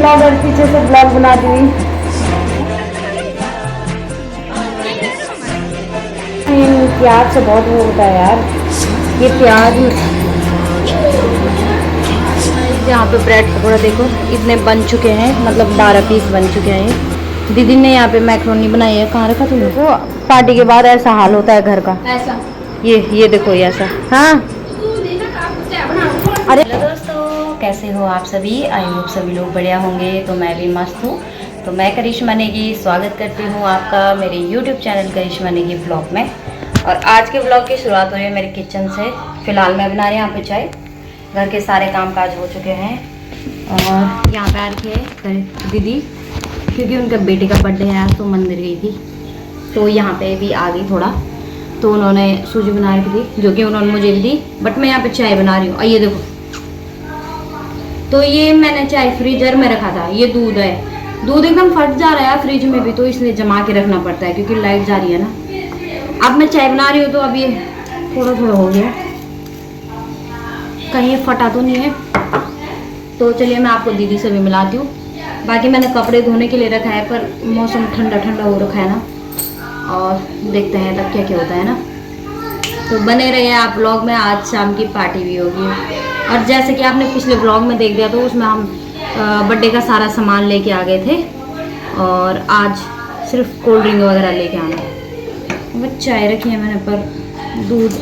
Blogger पीछे से blog बनाती हुई। प्याज से बहुत वो होता है यार, ये प्याज। यहाँ पे ब्रेड पकौड़ा देखो इतने बन चुके हैं, मतलब 12 पीस बन चुके हैं। दीदी ने यहाँ पे मैक्रोनी बनाई है। कहाँ रखा तुमने? तो पार्टी के बाद ऐसा हाल होता है घर का, ऐसा। ये देखो ये ऐसा। हाँ अरे दोस्तों, कैसे हो आप सभी? आई होप सभी लोग बढ़िया होंगे। तो मैं भी मस्त हूँ। तो मैं करिश्मा नेगी स्वागत करती हूँ आपका मेरे यूट्यूब चैनल करिश्मा नेगी ब्लॉग में। और आज के ब्लॉग की शुरुआत हो रही है मेरे किचन से। फिलहाल मैं बना रही हूँ यहाँ पे चाय। घर के सारे कामकाज हो चुके हैं और यहाँ पे आ रखी है दीदी, क्योंकि उनका बेटे का बर्थडे है आज, तो मंदिर गई थी, तो यहाँ पे भी आ गई थोड़ा। तो उन्होंने सूजी बना रखी थी, जो कि उन्होंने मुझे भी दी, बट मैं यहाँ पे चाय बना रही हूँ। और ये देखो, तो ये मैंने चाय फ्रीजर में रखा था। ये दूध है, दूध एकदम फट जा रहा है फ्रिज में भी, तो इसलिए जमा के रखना पड़ता है क्योंकि लाइट जा रही है ना। अब मैं चाय बना रही हूँ तो अब ये थोड़ा थोड़ा हो गया, कहीं फटा तो नहीं है। तो चलिए मैं आपको दीदी से भी मिलाती हूँ। बाकी मैंने कपड़े धोने के लिए रखा है, पर मौसम ठंडा ठंडा हो रखा है ना, और देखते हैं तब क्या क्या होता है ना। तो बने रहिए आप ब्लॉग में। आज शाम की पार्टी भी होगी, और जैसे कि आपने पिछले ब्लॉग में देख दिया, तो उसमें हम बर्थडे का सारा सामान लेके आ गए थे, और आज सिर्फ कोल्ड ड्रिंक वगैरह लेके आना है। बस चाय रखी है मैंने, पर दूध।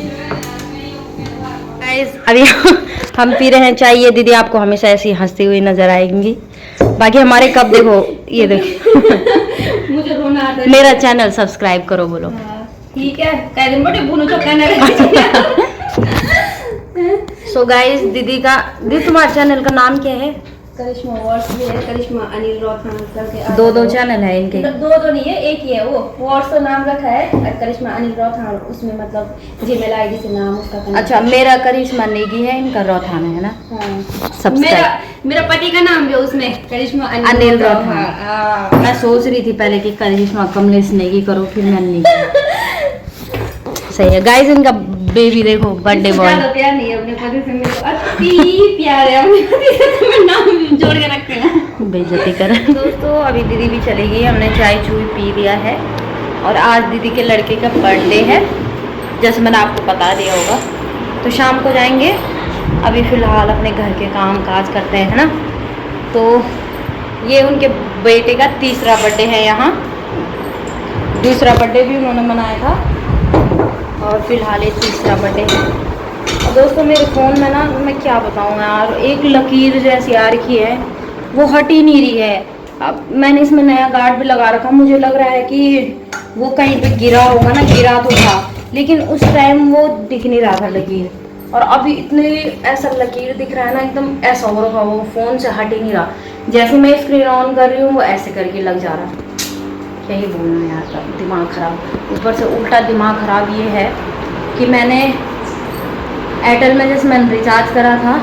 अभी हम पी रहे हैं चाय। ये दीदी आपको हमेशा ऐसी हंसती हुई नजर आएंगी। बाकी हमारे कप देखो, ये देखो। मुझे रोना आता है। मेरा चैनल सब्सक्राइब करो, बोलो। ठीक है, कह दिन बड़े बुनो तो कहना। सो गाइस, दीदी तुम्हारे चैनल का नाम क्या है? करिश्मा वॉर्स भी है, करिश्मा अनिल रॉथान करके। दो चैनल है इनके? दो नहीं है, एक ही है। वो वॉर्स तो नाम रखा है, और करिश्मा अनिल रॉथान उसमें मतलब जीमेल आईडी से नाम उसका। अच्छा, मेरा करिश्मा नेगी है, इनका रॉथान है ना। हाँ। मेरा पति का नाम भी उसमें करिश्मा अनिल रॉथान। मैं सोच रही थी पहले कि करिश्मा कमलेश नेगी करो, फिर मैंने नहीं। सही है गाइस, इनका बेबी देखो, बर्थडे बॉय। प्यार नहीं है अपने पति से, मेरे को अति प्यार है अपने पति से, तो मैं नाम जोड़ के रखते हैं। बेइज्जती कर। दोस्तों अभी दीदी भी चली गई, हमने चाय चूई पी लिया है, और आज दीदी के लड़के का बर्थडे है, जैसे मैंने आपको बता दिया होगा। तो शाम को जाएंगे, अभी फ़िलहाल अपने घर के काम काज करते हैं ना। तो ये उनके बेटे का तीसरा बर्थडे है यहाँ। दूसरा बर्थडे भी उन्होंने मनाया था, और फिलहाल ये तीसरा बर्थडे है। और दोस्तों मेरे फ़ोन में ना, मैं क्या बताऊँ यार, एक लकीर जैसी आ रखी है, वो हट ही नहीं रही है। अब मैंने इसमें नया गार्ड भी लगा रखा, मुझे लग रहा है कि वो कहीं पे गिरा होगा ना, गिरा तो था, लेकिन उस टाइम वो दिख नहीं रहा था लकीर। और अभी इतने ऐसा लकीर दिख रहा है ना, एकदम ऐसा हो रखा, वो फ़ोन से हट ही नहीं रहा। जैसे मैं स्क्रीन ऑन कर रही हूँ, वो ऐसे करके लग जा रहा। क्या ही बोलना यार, तब दिमाग ख़राब। ऊपर से उल्टा दिमाग ख़राब ये है कि मैंने एयरटेल में जैसे मैंने रिचार्ज करा था,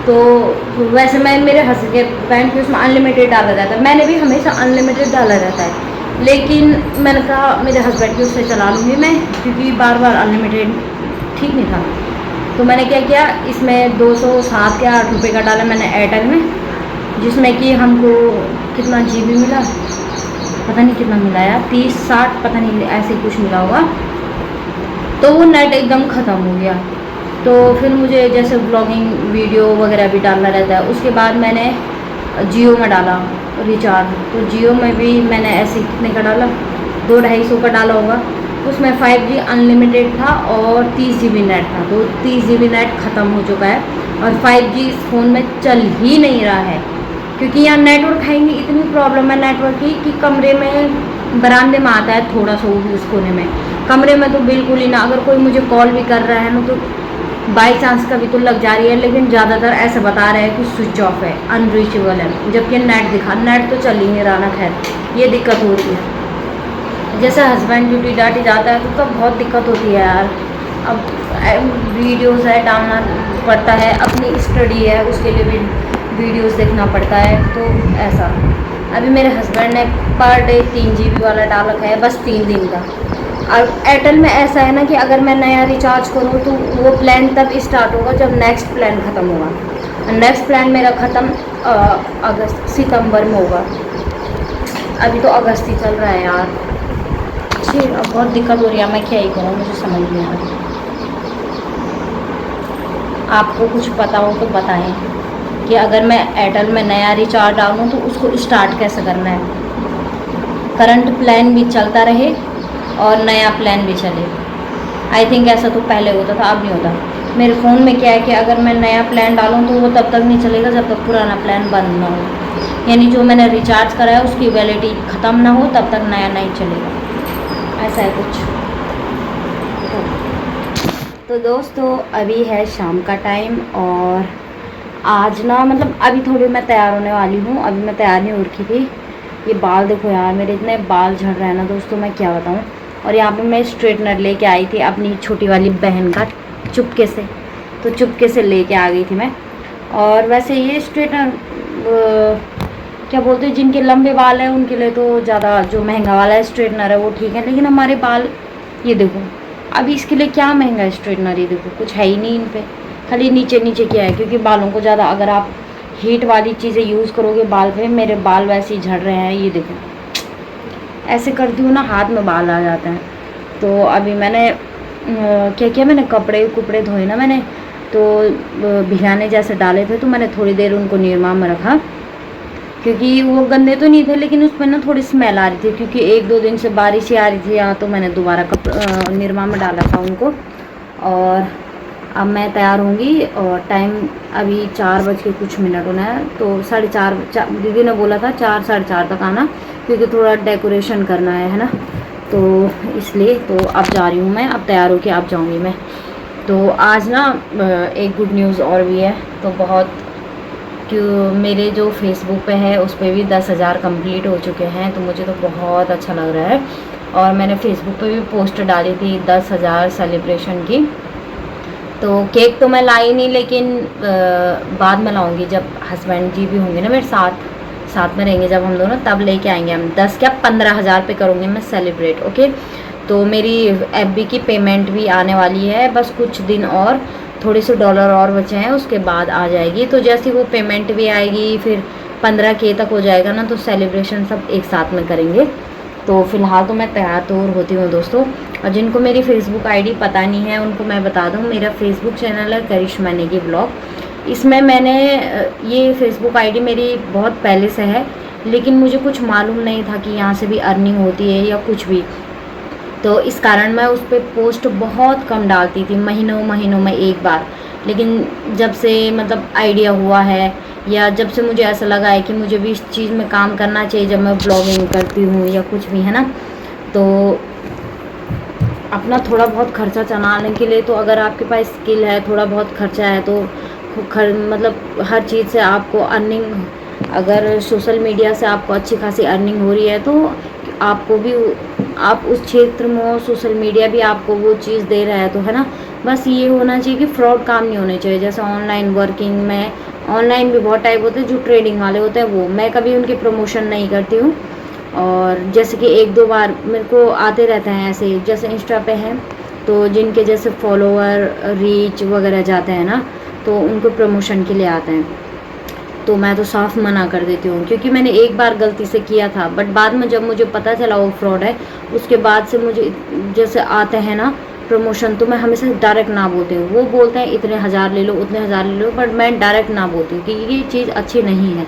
तो वैसे मैं मेरे हस्बैंड के उसमें अनलिमिटेड डाला रहता है। मैंने भी हमेशा अनलिमिटेड डाला रहता है, लेकिन मैंने कहा मेरे हस्बैंड की उससे चला लूँगी मैं, क्योंकि बार बार अनलिमिटेड ठीक नहीं था। तो मैंने क्या किया, इसमें 207 या 8 रुपये का डाला मैंने एयरटेल में, जिसमें कि हमको कितना GB मिला, पता नहीं कितना मिला यार, 30-60 पता नहीं ऐसे कुछ मिला होगा। तो वो नेट एकदम ख़त्म हो गया। तो फिर मुझे जैसे ब्लॉगिंग वीडियो वगैरह भी डालना रहता है। उसके बाद मैंने जियो में डाला रिचार्ज, तो जियो में भी मैंने ऐसे कितने का डाला, 200-250 का डाला होगा। उसमें 5G अनलिमिटेड था और 30 GB नेट था। तो 30 GB नेट ख़त्म हो चुका है, और 5G इस फ़ोन में चल ही नहीं रहा है, क्योंकि यहाँ नेटवर्क है नहीं। इतनी प्रॉब्लम है नेटवर्क की कि कमरे में, बरामदे में आता है थोड़ा सा उस कोने में, कमरे में तो बिल्कुल ही ना। अगर कोई मुझे कॉल भी कर रहा है ना, तो बाई चांस कभी तो लग जा रही है, लेकिन ज़्यादातर ऐसे बता रहे हैं कि स्विच ऑफ है, अनरीचेबल है, जबकि नेट दिखा, नेट तो चल ही नहीं रहा ना। खैर ये दिक्कत हो रही है। जैसे हस्बैंड ड्यूटी डाटी जाता है, तो तब बहुत दिक्कत होती है यार। अब वीडियोज़ है डालना पड़ता है, अपनी स्टडी है उसके लिए भी वीडियोस देखना पड़ता है। तो ऐसा अभी मेरे हस्बैंड ने पर डे 3 GB वाला डाल रखा है, बस 3 दिन का। और एयरटेल में ऐसा है ना कि अगर मैं नया रिचार्ज करूँ, तो वो प्लान तब स्टार्ट होगा जब नेक्स्ट प्लान ख़त्म होगा। नेक्स्ट प्लान मेरा ख़त्म अगस्त सितंबर में होगा। अभी तो अगस्त ही चल रहा है यार। जी अब बहुत दिक्कत हो रही है, मैं क्या ही करूँ, मुझे समझ नहीं आ रहा। आपको कुछ पता हो तो बताएं कि अगर मैं एयरटेल में नया रिचार्ज डालूँ तो उसको स्टार्ट कैसे करना है, करंट प्लान भी चलता रहे और नया प्लान भी चले। आई थिंक ऐसा तो पहले होता था, अब नहीं होता। मेरे फ़ोन में क्या है कि अगर मैं नया प्लान डालूँ तो वो तब तक नहीं चलेगा जब तक पुराना प्लान बंद ना हो, यानी जो मैंने रिचार्ज करा है उसकी वैलिडिटी ख़त्म ना हो तब तक नया नहीं चलेगा, ऐसा है कुछ। तो दोस्तों अभी है शाम का टाइम और आज ना मतलब अभी थोड़ी मैं तैयार होने वाली हूँ। अभी मैं तैयार नहीं हो रखी थी। ये बाल देखो यार, मेरे इतने बाल झड़ रहे हैं ना दोस्तों, मैं क्या बताऊँ। और यहाँ पे मैं स्ट्रेटनर लेके आई थी अपनी छोटी वाली बहन का, चुपके से, तो चुपके से लेके आ गई थी मैं। और वैसे ये स्ट्रेटनर क्या बोलते हैं, जिनके लंबे बाल हैं उनके लिए तो ज़्यादा जो महंगा वाला स्ट्रेटनर है वो ठीक है, लेकिन हमारे बाल ये देखो, अभी इसके लिए क्या महंगा स्ट्रेटनर, ये देखो कुछ है ही नहीं इन पर, खाली नीचे नीचे क्या है, क्योंकि बालों को ज़्यादा अगर आप हीट वाली चीज़ें यूज़ करोगे बाल पे, मेरे बाल वैसे ही झड़ रहे हैं, ये देखो ऐसे करती हूँ ना हाथ में बाल आ जाते हैं। तो अभी मैंने क्या किया, मैंने कपड़े धोए ना मैंने, तो भिगाने जैसे डाले थे, तो मैंने थोड़ी देर उनको निरमा में रखा, क्योंकि वो गंदे तो नहीं थे लेकिन उस पर ना थोड़ी स्मेल आ रही थी, क्योंकि 1-2 दिन से बारिश ही आ रही थी यहाँ, तो मैंने दोबारा निरमा में डाला था उनको। और अब मैं तैयार होंगी और टाइम अभी 4 बज के कुछ मिनट होना है, तो 4:30 दीदी ने बोला था 4 साढ़े 4 तक आना, क्योंकि थोड़ा डेकोरेशन करना है ना, तो इसलिए। तो अब जा रही हूँ मैं, अब तैयार होके अब जाऊँगी मैं। तो आज ना एक गुड न्यूज़ और भी है, तो बहुत क्यों मेरे जो फेसबुक पे है उस पर भी 10,000 कंप्लीट हो चुके हैं, तो मुझे तो बहुत अच्छा लग रहा है। और मैंने फेसबुक पे भी पोस्ट डाली थी 10,000 सेलिब्रेशन की, तो केक तो मैं लाई नहीं, लेकिन बाद में लाऊंगी जब हस्बैंड जी भी होंगे ना मेरे साथ में रहेंगे, जब हम दोनों तब लेके आएंगे हम। 10 क्या 15,000 पे करूँगी मैं सेलिब्रेट, ओके। तो मेरी एफबी की पेमेंट भी आने वाली है, बस कुछ दिन और, थोड़े से डॉलर और बचे हैं, उसके बाद आ जाएगी। तो जैसे वो पेमेंट भी आएगी फिर 15K तक हो जाएगा ना, तो सेलिब्रेशन सब एक साथ में करेंगे। तो फ़िलहाल तो मैं तैयार तो होती हूँ दोस्तों। और जिनको मेरी फ़ेसबुक आईडी पता नहीं है उनको मैं बता दूँ, मेरा फ़ेसबुक चैनल है करिश्मा नेगी ब्लॉग। इसमें मैंने ये फ़ेसबुक आईडी मेरी बहुत पहले से है, लेकिन मुझे कुछ मालूम नहीं था कि यहाँ से भी अर्निंग होती है या कुछ भी, तो इस कारण मैं उस पर पोस्ट बहुत कम डालती थी, महीनों में एक बार। लेकिन जब से मतलब आइडिया हुआ है, या जब से मुझे ऐसा लगा है कि मुझे भी इस चीज़ में काम करना चाहिए, जब मैं ब्लॉगिंग करती हूँ या कुछ भी है ना, तो अपना थोड़ा बहुत खर्चा चलाने के लिए, तो अगर आपके पास स्किल है, थोड़ा बहुत खर्चा है, तो मतलब हर चीज़ से आपको अर्निंग, अगर सोशल मीडिया से आपको अच्छी खासी अर्निंग हो रही है, तो आपको भी, आप उस क्षेत्र में हो, सोशल मीडिया भी आपको वो चीज़ दे रहा है, तो है ना। बस ये होना चाहिए कि फ्रॉड काम नहीं होने चाहिए। जैसे ऑनलाइन वर्किंग में, ऑनलाइन भी बहुत टाइप होते हैं, जो ट्रेडिंग वाले होते हैं वो, मैं कभी उनकी प्रमोशन नहीं करती हूँ। और जैसे कि 1-2 बार मेरे को आते रहते हैं ऐसे, जैसे इंस्टा पे हैं, तो जिनके जैसे फॉलोवर रीच वगैरह जाते हैं ना, तो उनको प्रमोशन के लिए आते हैं, तो मैं तो साफ मना कर देती हूँ, क्योंकि मैंने एक बार गलती से किया था, बट बाद में जब मुझे पता चला वो फ्रॉड है, उसके बाद से मुझे जैसे आते हैं ना प्रमोशन, तो मैं हमेशा डायरेक्ट ना बोलती हूँ। वो बोलते हैं इतने हज़ार ले लो, उतने हज़ार ले लो, बट मैं डायरेक्ट ना बोलती हूँ, क्योंकि ये चीज़ अच्छी नहीं है।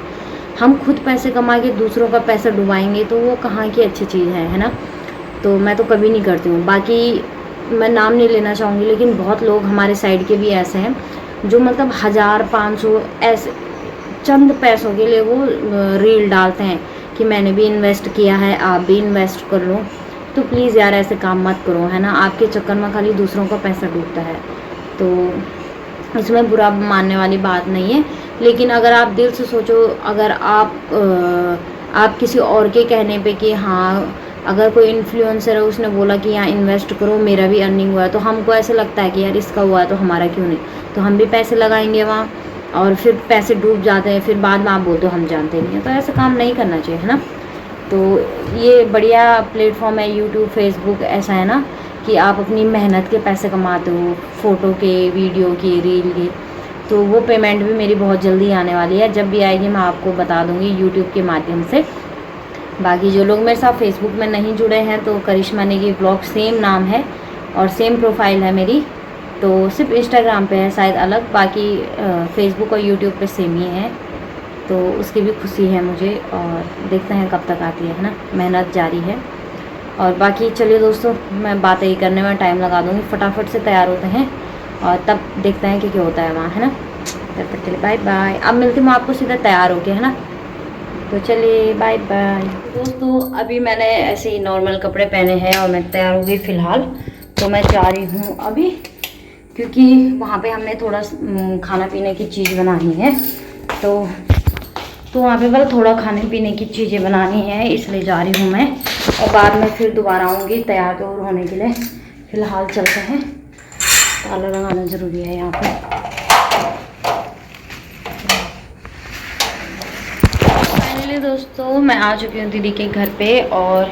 हम खुद पैसे कमा के दूसरों का पैसा डुबाएंगे तो वो कहाँ की अच्छी चीज़ है ना। तो मैं तो कभी नहीं करती हूँ। बाकी मैं नाम नहीं लेना चाहूँगी, लेकिन बहुत लोग हमारे साइड के भी ऐसे हैं जो मतलब 1000-500 ऐसे चंद पैसों के लिए वो रील डालते हैं कि मैंने भी इन्वेस्ट किया है, आप भी इन्वेस्ट कर लो। तो प्लीज़ यार ऐसे काम मत करो, है ना। आपके चक्कर में खाली दूसरों का पैसा डूबता है, तो इसमें बुरा मानने वाली बात नहीं है। लेकिन अगर आप दिल से सोचो, अगर आप किसी और के कहने पे कि हाँ, अगर कोई इन्फ्लुएंसर है उसने बोला कि यहाँ इन्वेस्ट करो, मेरा भी अर्निंग हुआ है, तो हमको ऐसा लगता है कि यार इसका हुआ है तो हमारा क्यों नहीं, तो हम भी पैसे लगाएंगे वहाँ, और फिर पैसे डूब जाते हैं, फिर बाद में आप बोलते हो हम जानते नहीं हैं। तो ऐसा काम नहीं करना चाहिए, है ना। तो ये बढ़िया प्लेटफॉर्म है यूट्यूब, फेसबुक, ऐसा है ना कि आप अपनी मेहनत के पैसे कमाते हो, फ़ोटो के, वीडियो के, रील के। तो वो पेमेंट भी मेरी बहुत जल्दी आने वाली है। जब भी आएगी मैं आपको बता दूँगी यूट्यूब के माध्यम से। बाकी जो लोग मेरे साथ फेसबुक में नहीं जुड़े हैं तो करिश्मा नेगी ब्लॉग सेम नाम है और सेम प्रोफाइल है मेरी, तो सिर्फ इंस्टाग्राम पे है शायद अलग, बाकी फेसबुक और यूट्यूब पे सेम ही है। तो उसकी भी खुशी है मुझे और देखते हैं कब तक आती है ना, मेहनत जारी है। और बाकी चलिए दोस्तों, मैं बातें ही करने में टाइम लगा दूँगी, फटाफट से तैयार होते हैं और तब देखते हैं कि क्या होता है वहाँ, है ना। तब तक के लिए बाय बाय। अब मिलती हूँ आपको सीधा तैयार होके, है ना। तो चलिए बाय बाय दोस्तों। अभी मैंने ऐसे ही नॉर्मल कपड़े पहने हैं और मैं तैयार हो गई फ़िलहाल। तो मैं जा रही हूँ अभी, क्योंकि वहाँ पे हमने थोड़ा खाना पीने की चीज़ बनानी है। तो वहाँ पे बस थोड़ा खाने पीने की चीज़ें बनानी है, इसलिए जा रही हूँ मैं। और बाद में फिर दोबारा आऊँगी तैयार तो होने के लिए। फ़िलहाल चलते हैं, ताला लगाना ज़रूरी है यहाँ पे। फाइनली दोस्तों मैं आ चुकी हूँ दीदी के घर पे और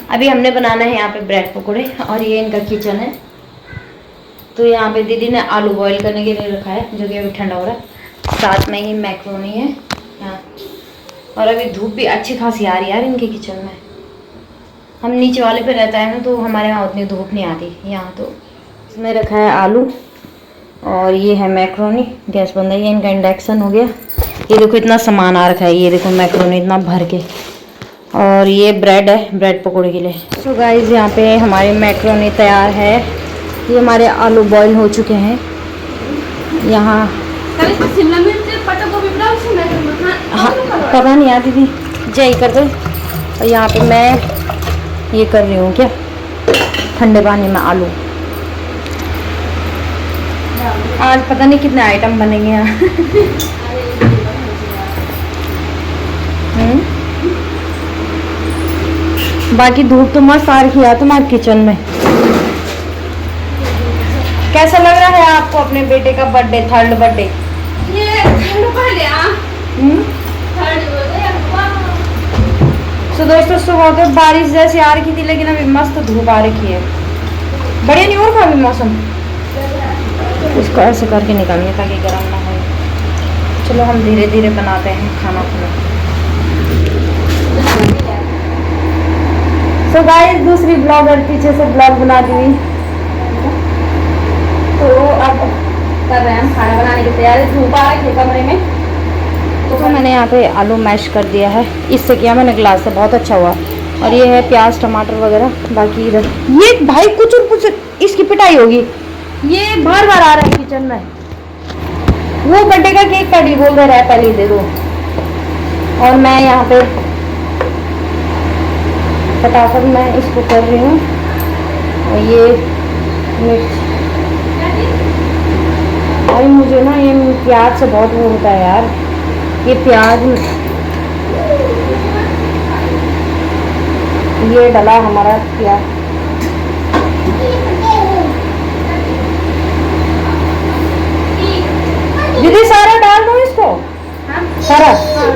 अभी हमने बनाना है यहाँ पे ब्रेड पकौड़े और ये इनका किचन है। तो यहाँ पे दीदी ने आलू बॉईल करने के लिए रखा है जो कि अभी ठंडा हो रहा है, साथ में ही मैक्रोनी है यहाँ। और अभी धूप भी अच्छी खासी आ रही है यार इनके किचन में। हम नीचे वाले पे रहता है ना तो हमारे यहाँ उतनी धूप नहीं आती। यहाँ तो इसमें रखा है आलू और ये है मैक्रोनी। गैस बंद है, ये इनका इंडक्शन हो गया। ये देखो इतना सामान आ रखा है, ये देखो मैक्रोनी इतना भर के। और ये ब्रेड है ब्रेड पकौड़े के लिए। सो गाइस यहाँ पे हमारी मैक्रोनी तैयार है। ये हमारे आलू बॉईल हो चुके हैं। यहाँ शिमला मिर्च पत्ता गोभी बनाओ, हाँ पता नहीं यार दीदी जय कर दो। और यहाँ पे मैं ये कर रही हूँ क्या, ठंडे पानी में आलू। आज पता नहीं कितने आइटम बनेंगे यहाँ। बाकी धूप तो मस्त आ रही है तुम्हारे किचन में। कैसा लग रहा है आपको अपने बेटे का बर्थडे, थर्ड बर्थडे? ये तो दोस्तों सुबह तो बारिश जैसी आ रही थी लेकिन अभी मस्त धूप आ रखी है। बढ़िया नहीं हो रहा अभी मौसम। इसको ऐसे करके निकालिए ताकि गर्म ना हो। चलो हम धीरे धीरे बनाते हैं खाना पीना। सो गाइस दूसरी ब्लॉगर पीछे से ब्लॉग बना दी। तो अब कर रहे हैं हम खाना बनाने की तैयारी। धूप आ रही है कमरे में। तो मैंने यहाँ पे आलू मैश कर दिया है, इससे किया मैंने ग्लास से, बहुत अच्छा हुआ। और ये है प्याज टमाटर वगैरह। बाकी इधर ये भाई कुछ और कुछ इसकी पिटाई होगी, ये बार बार आ रहा है किचन में। वो बर्थडे का केक पहले बोल दे रहा है पहले दे दो। और मैं यहाँ पे फटाफट मैं इसको कर रही हूँ। और ये मिर्च भाई मुझे ना ये प्याज से बहुत वो होता है यार, ये प्याज। ये डला हमारा प्याज। दीदी सारा डाल दो इसको। हाँ? सारा हाँ।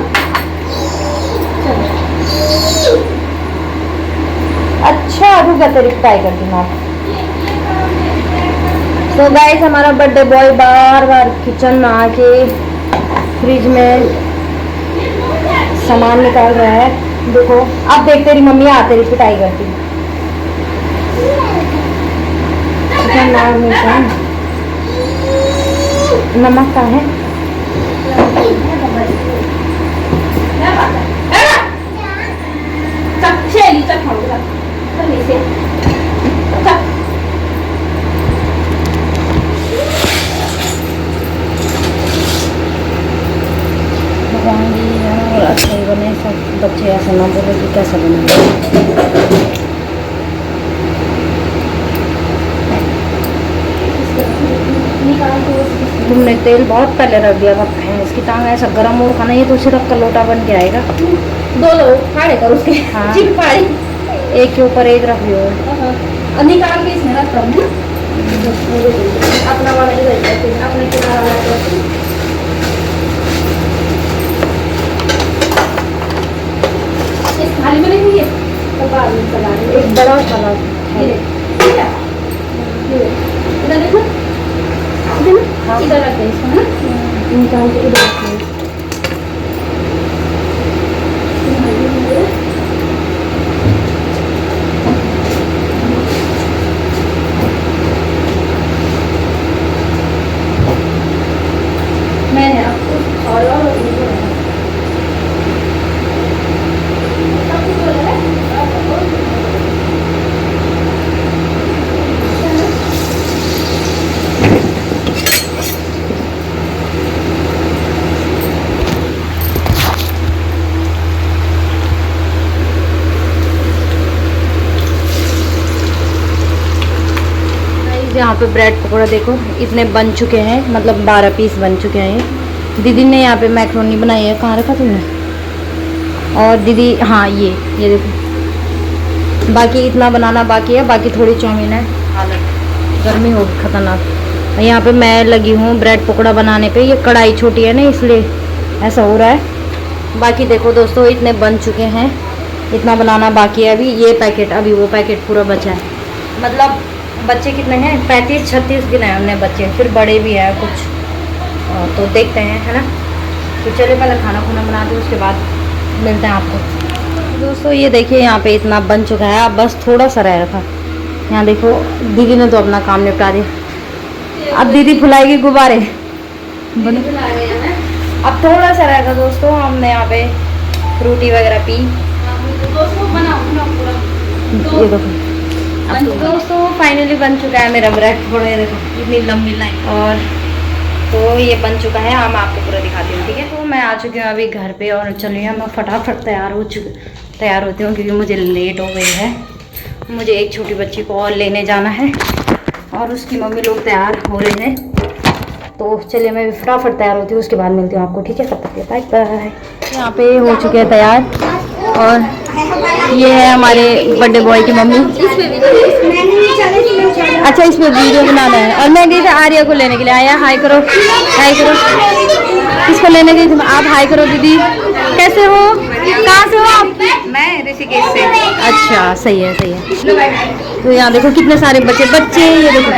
अच्छा रुका तेरी फ्राई कर दूँ आप। तो गाइस हमारा बर्थडे बॉय बार बार किचन में आके फ्रिज में सामान निकाल रहा है। देखो अब देख तेरी मम्मी आते ही पिटाई करती है। नमक का है और अच्छा ही बने। सब बच्चे ऐसा ना बोले कि कैसा बना। तुमने तेल बहुत पहले रख दिया था, इसकी टांग ऐसा गर्म हो खाना, ये तो सिर्फ कलोटा बन के आएगा। दो लो फाड़े कर उसके। हाँ चिपकाई एक के ऊपर एक रख लो। निकाल के इसमें रख कर अपना वाला इधर अपने किनारा वाला थाली में नहीं हुई है तो बाद में चला एक बड़ा थाला ठीक है। इधर देखो इधर रख दे इसको ना। निकाल के इधर रखिए। मैंने आपको और यहाँ पे ब्रेड पकौड़ा देखो इतने बन चुके हैं, मतलब 12 पीस बन चुके हैं। दीदी ने यहाँ पे मैक्रोनी बनाई है, कहाँ रखा तुमने? और दीदी हाँ ये देखो, बाकी इतना बनाना बाकी है, बाकी थोड़ी चाउमीन है। हालत गर्मी होगी खतरनाक। यहाँ पे मैं लगी हूँ ब्रेड पकौड़ा बनाने पे। ये कढ़ाई छोटी है ना इसलिए ऐसा हो रहा है। बाकी देखो दोस्तों इतने बन चुके हैं, इतना बनाना बाकी है अभी। ये पैकेट, अभी वो पैकेट पूरा बचा है। मतलब बच्चे कितने हैं? 35-36 दिन है उन्हें बच्चे, फिर बड़े भी हैं कुछ। तो देखते हैं, है ना। तो चलिए पहले खाना खुना बना दो, उसके बाद मिलते हैं आपको। दोस्तों ये देखिए यहाँ पे इतना बन चुका है, अब बस थोड़ा सा रह रखा। यहाँ देखो दीदी ने तो अपना काम निपटा दिया। अब दीदी फुलाएगी गुब्बारे। अब थोड़ा सा रहेगा दोस्तों। हमने यहाँ पे फ्रूटी वगैरह पी। ये देखो अब तो दोस्तों फाइनली बन चुका है मेरा ब्रेड पकौड़ा। ये देखो इतनी लंबी लाइन। और तो ये बन चुका है, हम आपको पूरा दिखाती हूँ, ठीक है। तो मैं आ चुकी हूँ अभी घर पे और चलिए मैं फटाफट तैयार होती हूँ क्योंकि मुझे लेट हो गई है। मुझे एक छोटी बच्ची को और लेने जाना है और उसकी मम्मी लोग तैयार हो रहे हैं। तो चलिए मैं भी फटाफट तैयार होती हूँ, उसके बाद मिलती हूँ आपको, ठीक है। तब तक बाय बाय। यहाँ पे हो चुके हैं तैयार और ये है हमारे बर्थडे बॉय की मम्मी। अच्छा इसमें वीडियो बनाना है। और मैं गई थी आर्या को लेने के लिए। आया हाय करो, हाय करो। किसको लेने गई थी? आप हाय करो दीदी। कैसे हो? कहाँ से हो आप? मैं ऋषिकेश से। अच्छा सही है सही है। तो यहाँ देखो कितने सारे बच्चे ये देखो।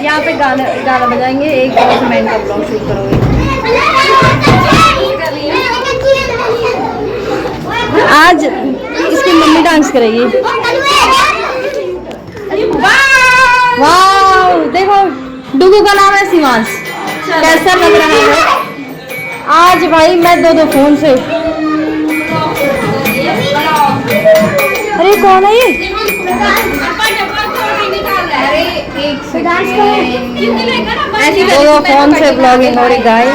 यहाँ पे गाना बजाएंगे। एक तरह से मैं इनका ब्लॉग शूट करूँगी। आज इसकी मम्मी डांस करेगी। वाह देखो डुगू का नाम है शिवांश। कैसा लग रहा है आज? भाई मैं दो फोन से। अरे कौन है ये? दो फोन से ब्लॉगिंग हो रही गाइस।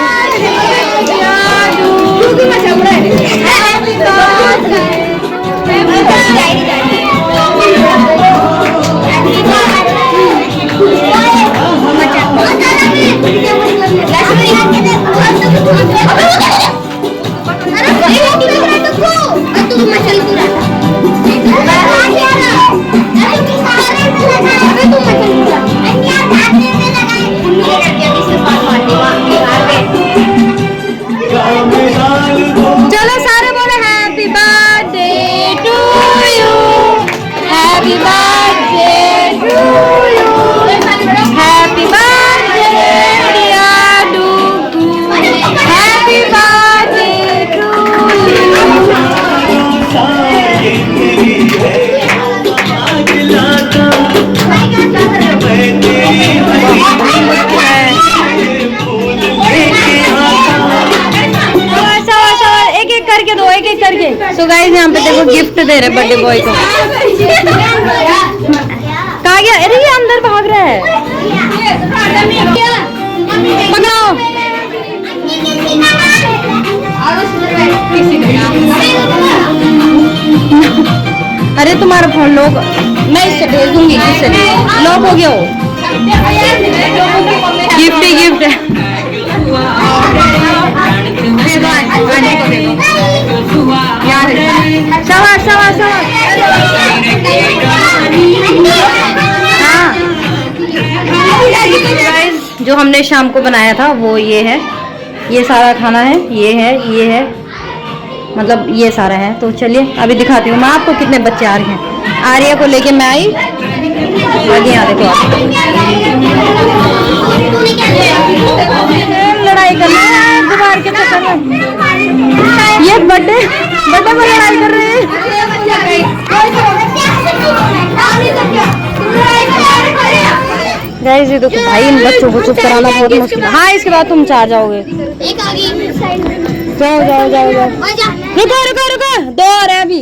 चलो सारे बोले happy birthday to you, happy birthday to you, happy birthday dear Dugu, happy birthday to करके दो, एक एक करके। सो गाइस यहाँ पे देखो गिफ्ट दे रहे बर्थडे बॉय को। कहाँ गया? अरे ये अंदर भाग रहा है। पकड़ो। अरे तुम्हारा फोन लॉक, मैं इससे भेज दूंगी। किससे लॉक हो गया हो? गिफ्ट ही गिफ्ट है। जो हमने शाम को बनाया था वो ये है। ये सारा खाना है, ये है मतलब ये सारा है। तो चलिए अभी दिखाती हूँ मैं आपको कितने बच्चे आ रहे हैं। आर्या को लेके मैं आई बाकी यहाँ देखो आप लड़ाई करना है दीवार के चक्कर में। ये बर्थडे में लड़ाई कर रहे हैं। गाइस ये देखो भाई, इन बच्चों को चुप कराना बहुत मुश्किल है। हाँ इसके बाद तुम चार जाओगे। जाओ जाओ जाओ जाओ। रुको रुको रुको, 2 और है अभी।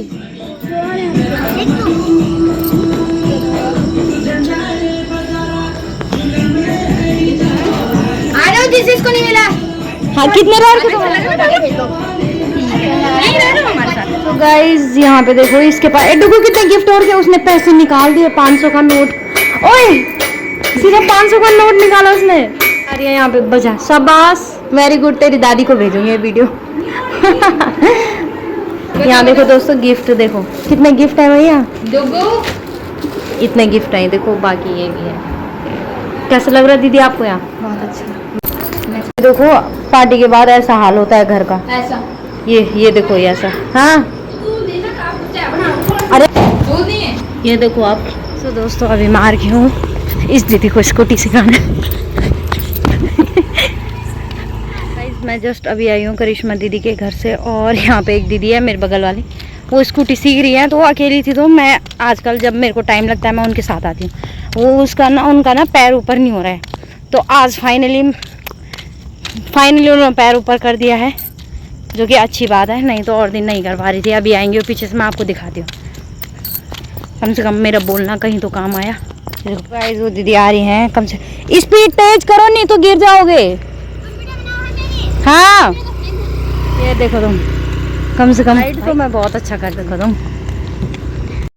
इसको नहीं मिला। हाँ कितने बार तो गाइस यहाँ पे देखो इसके पास एडू को कितने गिफ्ट और के उसने पैसे निकाल दिए। 500 का नोट, ओए सीधा 500 का नोट निकाला उसने। अरे यहाँ पे बजा, शाबाश, वेरी गुड। तेरी दादी को भेजूंगी ये वीडियो। यहाँ देखो दोस्तों गिफ्ट देखो कितने गिफ्ट है भैया। इतने गिफ्ट है देखो, बाकी ये भी है। कैसा लग रहा है दीदी आपको यहाँ? बहुत अच्छा। देखो पार्टी के बाद ऐसा हाल होता है घर का। ऐसा ये देखो ये ऐसा। हाँ अरे ये देखो आप। तो दोस्तों अभी मार के हूँ इस दीदी को स्कूटी सिखाने। मैं जस्ट अभी आई हूँ करिश्मा दीदी के घर से, और यहाँ पे एक दीदी है मेरे बगल वाली, वो स्कूटी सीख रही है। तो वो अकेली थी, तो मैं आजकल जब मेरे को टाइम लगता है मैं उनके साथ आती हूँ। वो उनका ना पैर ऊपर नहीं हो रहा है, तो आज फाइनली उन्होंने पैर ऊपर कर दिया है, जो कि अच्छी बात है। नहीं तो और दिन नहीं कर पा रही थी। अभी आएंगे और पीछे से मैं आपको दिखाती हूँ। कम से कम मेरा बोलना कहीं तो काम आया। गाइस वो दीदी आ रही हैं, कम से स्पीड तेज करो नहीं तो गिर जाओगे। हाँ ये देखो तुम, कम से कम तो मैं बहुत अच्छा कर देखो तुम।